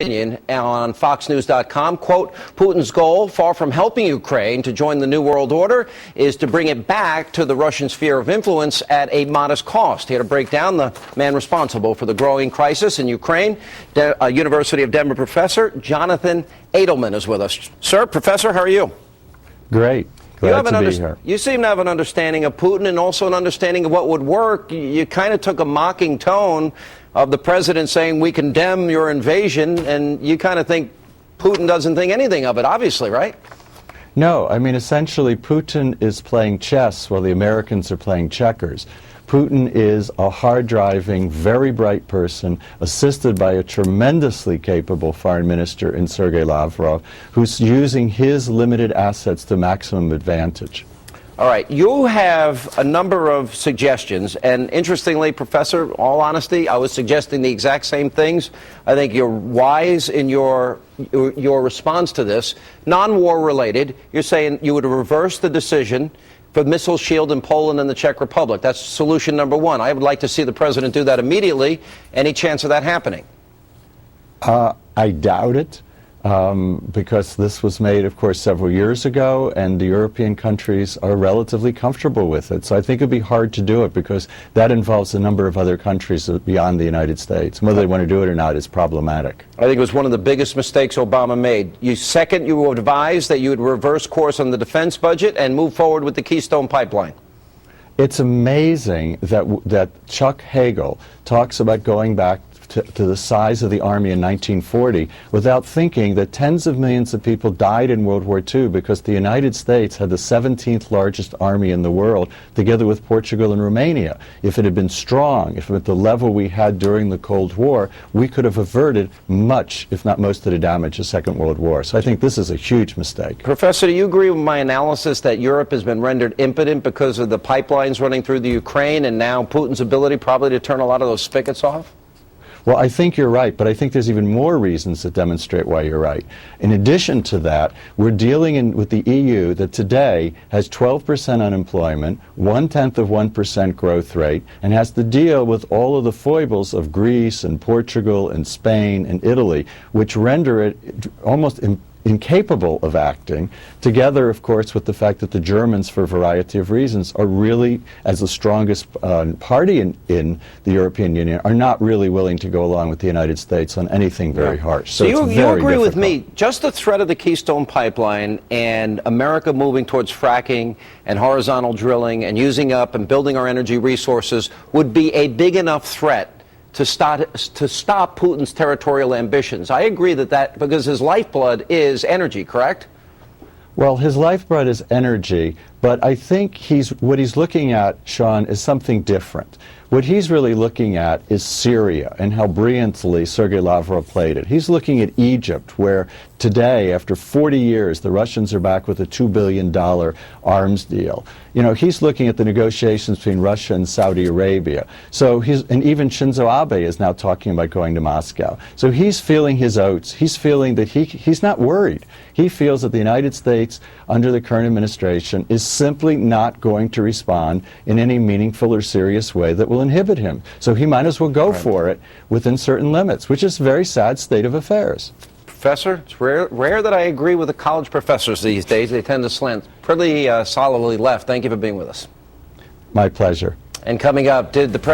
On FoxNews.com, quote, Putin's goal, far from helping Ukraine to join the New World Order, is to bring it back to the Russian sphere of influence at a modest cost. Here to break down the man responsible for the growing crisis in Ukraine, University of Denver professor Jonathan Edelman is with us. Sir, Professor, how are you? Great. Glad to be here. You seem to have an understanding of Putin and also an understanding of what would work. You kind of took a mocking tone of the president saying we condemn your invasion, and you kind of think Putin doesn't think anything of it, obviously, right? No, I mean, essentially, Putin is playing chess while the Americans are playing checkers. Putin is a hard-driving, very bright person, assisted by a tremendously capable foreign minister in Sergei Lavrov, who's using his limited assets to maximum advantage. All right, you have a number of suggestions, and interestingly, Professor, all honesty, I was suggesting the exact same things. I think you're wise in your response to this. Non-war related, you're saying you would reverse the decision for missile shield in Poland and the Czech Republic. That's solution number one. I would like to see the president do that immediately. Any chance of that happening? I doubt it. Because this was made, of course, several years ago, and the European countries are relatively comfortable with it. So I think it would be hard to do it because that involves a number of other countries beyond the United States. Whether they want to do it or not is problematic. I think it was one of the biggest mistakes Obama made. Second, you advised that you would reverse course on the defense budget and move forward with the Keystone Pipeline. It's amazing that Chuck Hagel talks about going back to the size of the Army in 1940 without thinking that tens of millions of people died in World War II because the United States had the 17th largest army in the world, together with Portugal and Romania. If it had been strong, if at the level we had during the Cold War, we could have averted much, if not most of the damage of the Second World War. So I think this is a huge mistake. Professor, do you agree with my analysis that Europe has been rendered impotent because of the pipelines running through the Ukraine and now Putin's ability probably to turn a lot of those spigots off? Well, I think you're right, but I think there's even more reasons that demonstrate why you're right. In addition to that, we're dealing with the EU that today has 12% unemployment, 1/10% growth rate, and has to deal with all of the foibles of Greece and Portugal and Spain and Italy, which render it almost incapable of acting, together, of course, with the fact that the Germans, for a variety of reasons, are really, as the strongest party in the European Union, are not really willing to go along with the United States on anything very harsh. So you agree with me, just the threat of the Keystone Pipeline and America moving towards fracking and horizontal drilling and using up and building our energy resources would be a big enough threat to stop Putin's territorial ambitions. I agree that because his lifeblood is energy, correct? Well, his lifeblood is energy, but I think what he's looking at, Sean, is something different. What he's really looking at is Syria and how brilliantly Sergei Lavrov played it. He's looking at Egypt, where today, after 40 years, the Russians are back with a $2 billion arms deal. You know, he's looking at the negotiations between Russia and Saudi Arabia. And even Shinzo Abe is now talking about going to Moscow. So he's feeling his oats. He's feeling that he's not worried. He feels that the United States, under the current administration, is simply not going to respond in any meaningful or serious way that will inhibit him. So he might as well go for it within certain limits, which is a very sad state of affairs. Professor, it's rare that I agree with the college professors these days. They tend to slant pretty solidly left. Thank you for being with us. My pleasure. And coming up, did the president